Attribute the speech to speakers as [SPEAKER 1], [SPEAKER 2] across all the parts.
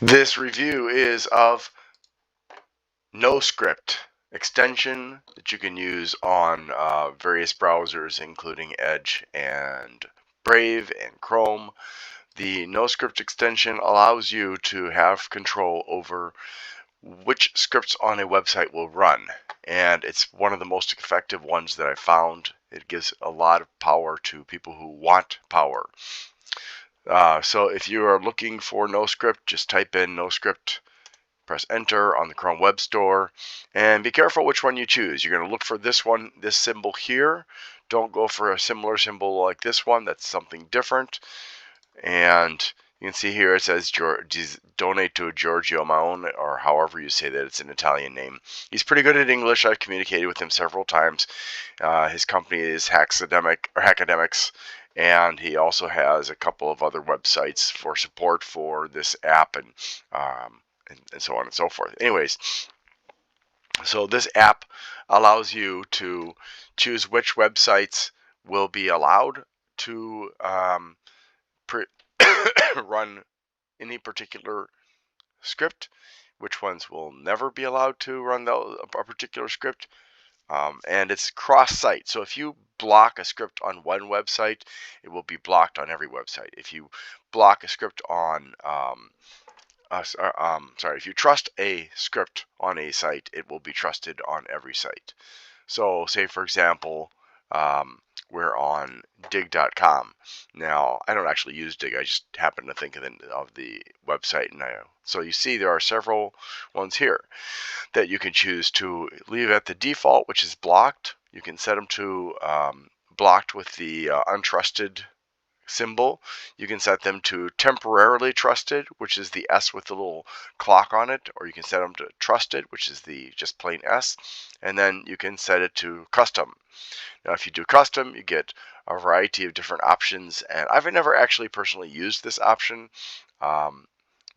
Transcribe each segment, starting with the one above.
[SPEAKER 1] This review is of NoScript extension that you can use on various browsers, including Edge and Brave and Chrome. The NoScript extension allows you to have control over which scripts on a website will run, and it's one of the most effective ones that I found. It gives a lot of power to people who want power. So if you are looking for NoScript, just type in NoScript, press enter on the Chrome Web Store, and be careful which one you choose. You're going to look for this one, this symbol here. Don't go for a similar symbol like this one. That's something different. And you can see here it says donate to Giorgio Maone, or however you say that. It's an Italian name. He's pretty good at English. I've communicated with him several times. His company is Hackademix, and he also has a couple of other websites for support for this app and so on and so forth. Anyways, so this app allows you to choose which websites will be allowed to run any particular script, which ones will never be allowed to run a particular script, and it's cross-site. So if you block a script on one website, it will be blocked on every website. If you block a script on if you trust a script on a site, it will be trusted on every site. So say for example, we're on dig.com. Now, I don't actually use dig, I just happen to think of the website. So you see there are several ones here that you can choose to leave at the default, which is blocked. You can set them to blocked with the untrusted symbol. You can set them to temporarily trusted, which is the S with the little clock on it, or you can set them to trusted, which is the just plain S, and then you can set it to custom. Now if you do custom, you get a variety of different options, and I've never actually personally used this option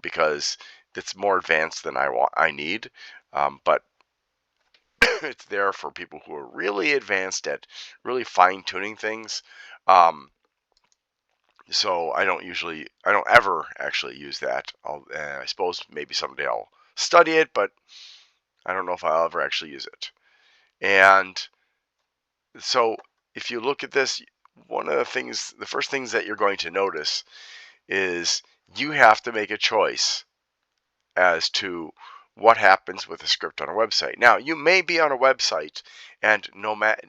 [SPEAKER 1] because it's more advanced than I need, but it's there for people who are really advanced at really fine-tuning things. So I don't ever actually use that. I suppose maybe someday I'll study it, but I don't know if I'll ever actually use it. And so if you look at this, the first things that you're going to notice is you have to make a choice as to what happens with a script on a website. Now, you may be on a website, and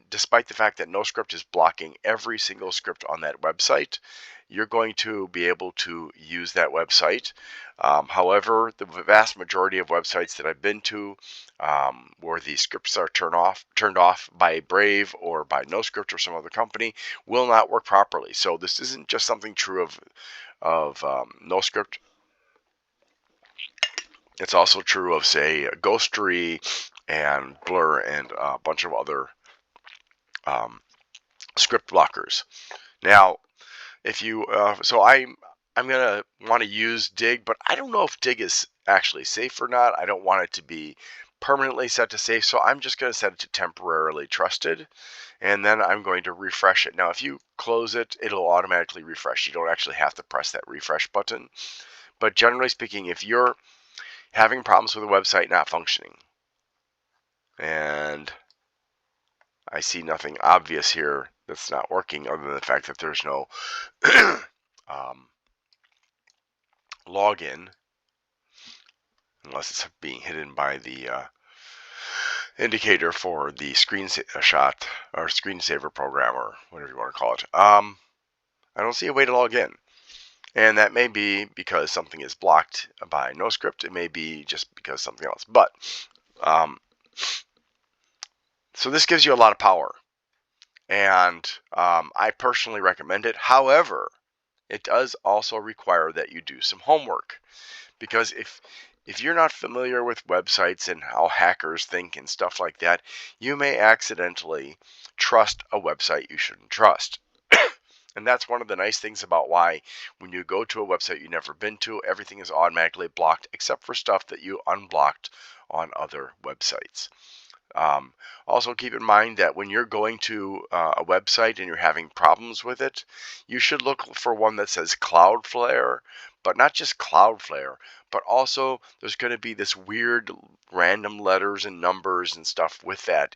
[SPEAKER 1] despite the fact that NoScript is blocking every single script on that website, you're going to be able to use that website. However, the vast majority of websites that I've been to where the scripts are turned off by Brave or by NoScript or some other company will not work properly. So this isn't just something true of NoScript. It's also true of, say, Ghostery and Blur and a bunch of other script blockers. Now, if you so I'm gonna want to use dig, but I don't know if dig is actually safe or not. I don't want it to be permanently set to safe, so I'm just going to set it to temporarily trusted, and then I'm going to refresh it. Now if you close it, it'll automatically refresh. You don't actually have to press that refresh button, but generally speaking, if you're having problems with a website not functioning, and I see nothing obvious here that's not working other than the fact that there's no login, unless it's being hidden by the indicator for the screenshot or screensaver program or whatever you want to call it. I don't see a way to log in, and that may be because something is blocked by NoScript. It may be just because something else, but so this gives you a lot of power, and I personally recommend it. However, it does also require that you do some homework, because if you're not familiar with websites and how hackers think and stuff like that, you may accidentally trust a website you shouldn't trust. And that's one of the nice things about why when you go to a website you've never been to, everything is automatically blocked except for stuff that you unblocked on other websites. Also keep in mind that when you're going to a website and you're having problems with it, you should look for one that says Cloudflare, but not just Cloudflare, but also there's going to be this weird random letters and numbers and stuff with that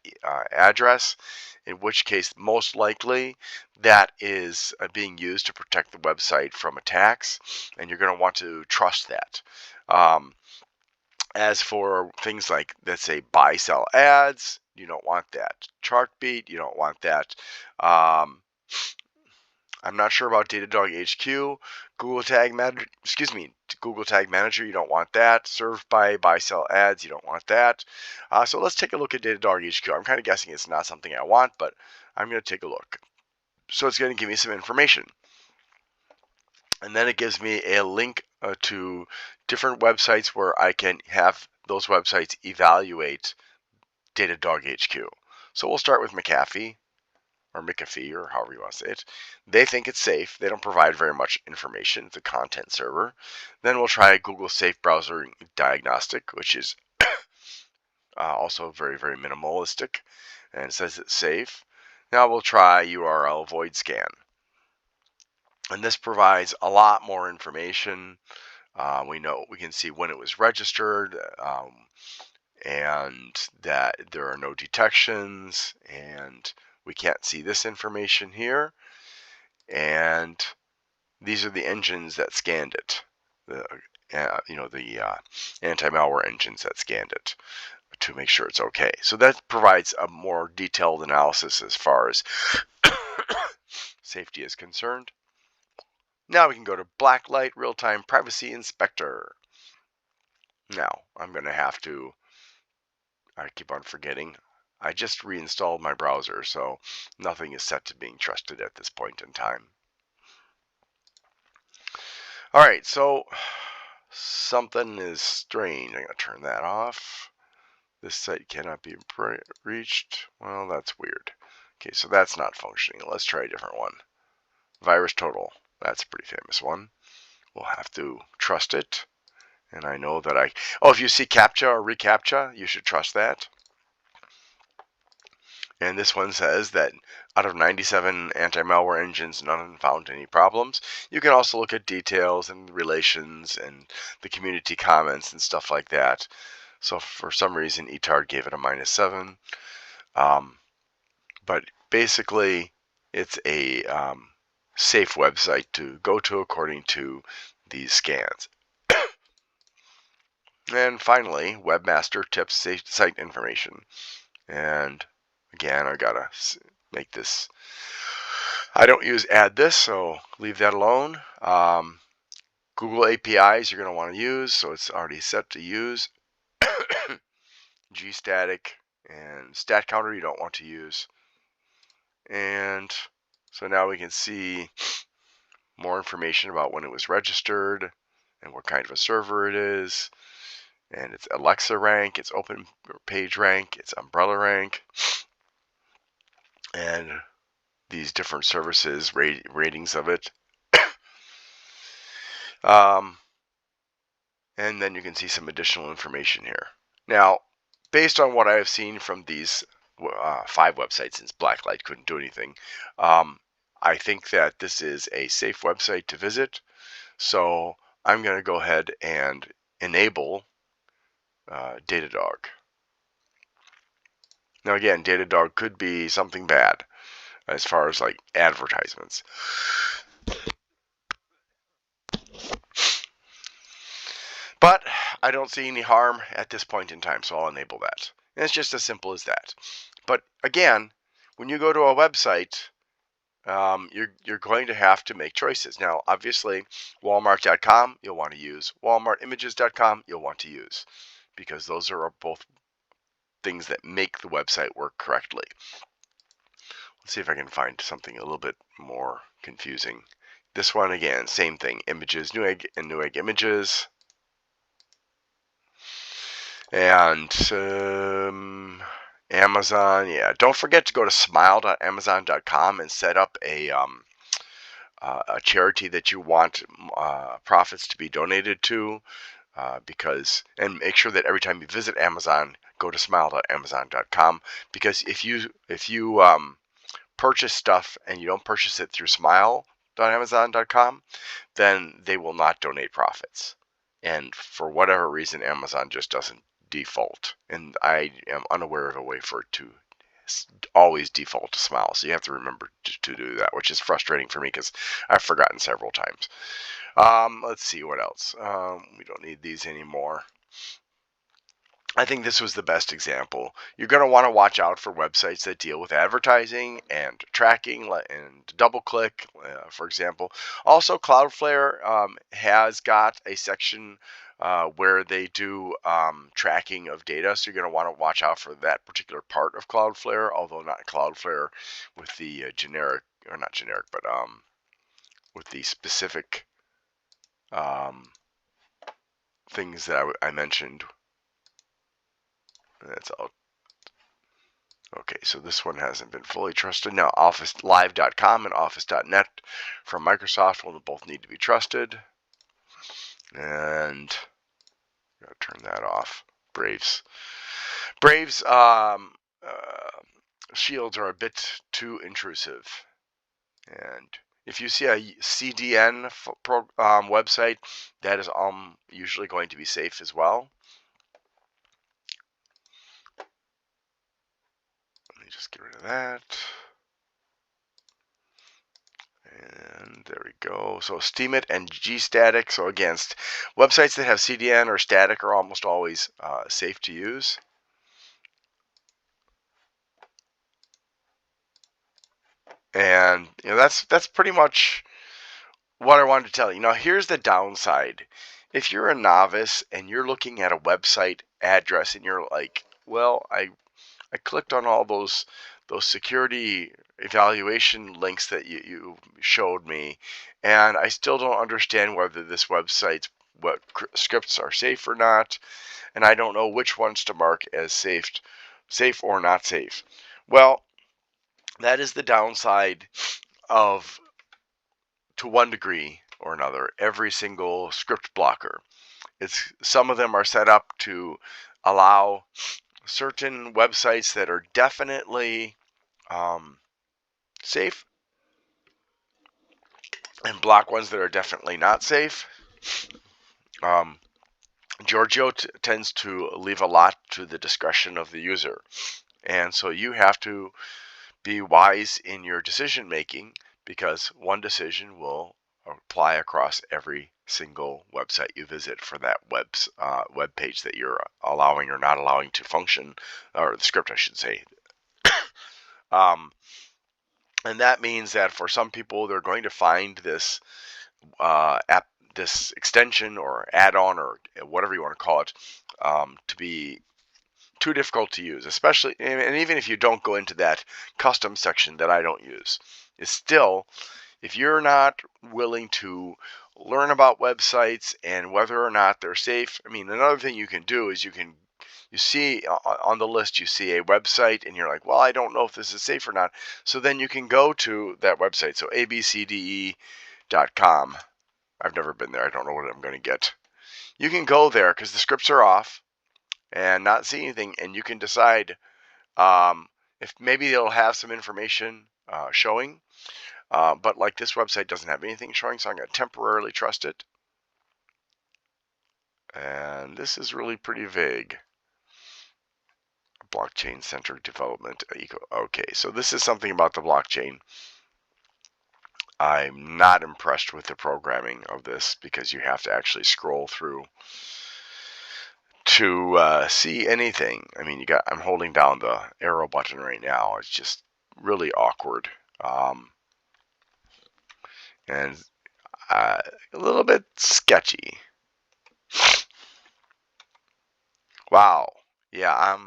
[SPEAKER 1] address, in which case most likely that is being used to protect the website from attacks, and you're going to want to trust that. As for things like, let's say, buy sell ads, you don't want that. Chartbeat, you don't want that. I'm not sure about Datadog HQ. Google Tag Manager, Google Tag Manager, you don't want that. Served by buy sell ads, you don't want that. So let's take a look at Datadog HQ. I'm kind of guessing it's not something I want, but I'm going to take a look. So it's going to give me some information. And then it gives me a link to different websites where I can have those websites evaluate Datadog HQ. So we'll start with McAfee, or McAfee, or however you want to say it. They think it's safe. They don't provide very much information. It's a content server. Then we'll try Google Safe Browser Diagnostic, which is also very, very minimalistic, and it says it's safe. Now we'll try URL Void Scan. And this provides a lot more information. We can see when it was registered, and that there are no detections, and we can't see this information here. And these are the engines that scanned it. The anti-malware engines that scanned it to make sure it's okay. So that provides a more detailed analysis as far as safety is concerned. Now we can go to Blacklight Real-Time Privacy Inspector. Now, I'm going to have to, I keep on forgetting, I just reinstalled my browser, so nothing is set to being trusted at this point in time. Alright, so something is strange. I'm going to turn that off. This site cannot be reached. Well, that's weird. Okay, so that's not functioning. Let's try a different one. Virus Total. That's a pretty famous one. We'll have to trust it. And I know that if you see CAPTCHA or reCAPTCHA, you should trust that. And this one says that out of 97 anti-malware engines, none found any problems. You can also look at details and relations and the community comments and stuff like that. So for some reason, eTard gave it a -7. But basically, it's a safe website to go to according to these scans. And finally, Webmaster Tips Site Information. And again, I gotta make this. I don't use add this, so leave that alone. Google APIs you're going to want to use, so it's already set to use. Gstatic and stat counter you don't want to use. And so now we can see more information about when it was registered and what kind of a server it is. And it's Alexa rank, it's open page rank, it's umbrella rank, and these different services ratings of it. And then you can see some additional information here. Now, based on what I have seen from these 5 websites, since Blacklight couldn't do anything, I think that this is a safe website to visit. So I'm going to go ahead and enable Datadog. Now again, Datadog could be something bad as far as like advertisements. But I don't see any harm at this point in time, so I'll enable that. And it's just as simple as that. But again, when you go to a website, you're going to have to make choices. Now, obviously, Walmart.com you'll want to use. WalmartImages.com you'll want to use, because those are both things that make the website work correctly. Let's see if I can find something a little bit more confusing. This one, again, same thing. Images, Newegg and Newegg Images. And Amazon, yeah. Don't forget to go to smile.amazon.com and set up a charity that you want profits to be donated to. and make sure that every time you visit Amazon, go to smile.amazon.com, because if you purchase stuff and you don't purchase it through smile.amazon.com, then they will not donate profits. And for whatever reason, Amazon just doesn't default. And I am unaware of a way for it to always default to Smile. So you have to remember to do that, which is frustrating for me because I've forgotten several times. Let's see what else. We don't need these anymore. I think this was the best example. You're going to want to watch out for websites that deal with advertising and tracking and DoubleClick, for example. Also, Cloudflare has got a section where they do tracking of data, so you're going to want to watch out for that particular part of Cloudflare, although not Cloudflare with the generic, or not generic, but with the specific things that I mentioned. That's all. Okay, so this one hasn't been fully trusted. Now, OfficeLive.com and Office.net from Microsoft will both need to be trusted. And gotta turn that off. Braves shields are a bit too intrusive. And if you see a CDN website, that is usually going to be safe as well. Let me just get rid of that. And there we go. So Steemit and Gstatic. So again, websites that have CDN or static are almost always safe to use. And that's pretty much what I wanted to tell you. Now here's the downside. If you're a novice and you're looking at a website address and you're like, well, I clicked on all those security evaluation links that you showed me, and I still don't understand whether this website's scripts are safe or not, and I don't know which ones to mark as safe or not safe. Well, that is the downside of, to one degree or another, every single script blocker. Some of them are set up to allow certain websites that are definitely safe and block ones that are definitely not safe. Giorgio tends to leave a lot to the discretion of the user, and so you have to be wise in your decision making, because one decision will apply across every single website you visit for that web page that you're allowing or not allowing to function, or the script I should say. And that means that for some people, they're going to find this this extension or add-on or whatever you want to call it, to be too difficult to use, especially, and even if you don't go into that custom section that I don't use, it's still, if you're not willing to learn about websites and whether or not they're safe. I mean, another thing you can do is you see on the list, you see a website and you're like, well, I don't know if this is safe or not. So then you can go to that website. So abcde.com. I've never been there. I don't know what I'm going to get. You can go there because the scripts are off and not see anything, and you can decide if maybe it'll have some information showing, but like this website doesn't have anything showing, so I'm going to temporarily trust it. And this is really pretty vague. Blockchain-centered development eco. Okay, so this is something about the blockchain. I'm not impressed with the programming of this, because you have to actually scroll through to see anything. I mean, I'm holding down the arrow button right now. It's just really awkward, and a little bit sketchy. Wow. Yeah.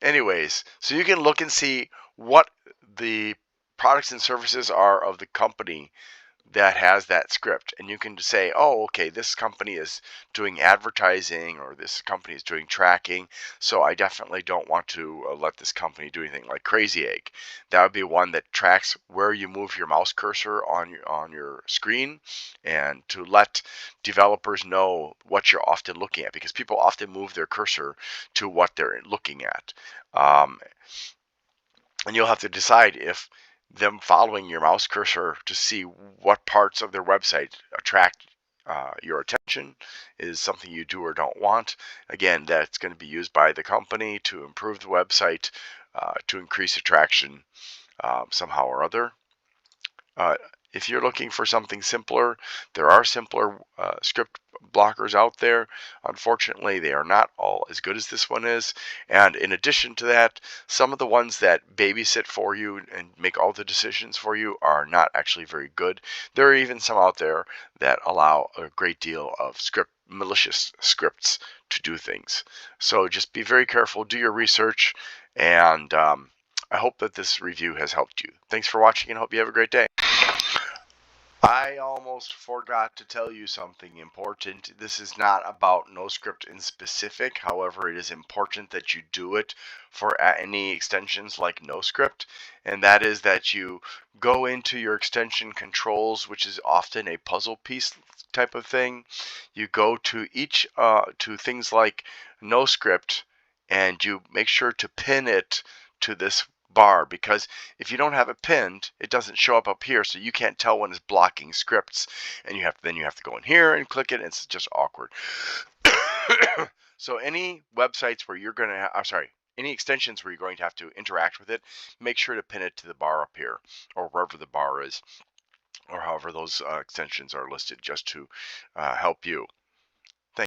[SPEAKER 1] Anyways, so you can look and see what the products and services are of the company that has that script, and you can say, oh, okay, this company is doing advertising, or this company is doing tracking, so I definitely don't want to let this company do anything. Like Crazy Egg, that would be one that tracks where you move your mouse cursor on your screen, and to let developers know what you're often looking at, because people often move their cursor to what they're looking at. And you'll have to decide if them following your mouse cursor to see what parts of their website attract your attention is something you do or don't want. Again, that's going to be used by the company to improve the website, to increase attraction somehow or other. If you're looking for something simpler, there are simpler script blockers out there. Unfortunately, they are not all as good as this one is. And in addition to that, some of the ones that babysit for you and make all the decisions for you are not actually very good. There are even some out there that allow a great deal of malicious scripts to do things. So just be very careful, do your research, and I hope that this review has helped you. Thanks for watching, and hope you have a great day. I almost forgot to tell you something important. This is not about NoScript in specific. However, it is important that you do it for any extensions like NoScript, and that is that you go into your extension controls, which is often a puzzle piece type of thing. You go to each to things like NoScript, and you make sure to pin it to this bar, because if you don't have it pinned, it doesn't show up here, so you can't tell when it's blocking scripts, and you have to go in here and click it, and it's just awkward. So any websites where you're going to any extensions where you're going to have to interact with it, make sure to pin it to the bar up here, or wherever the bar is, or however those extensions are listed, just to help you.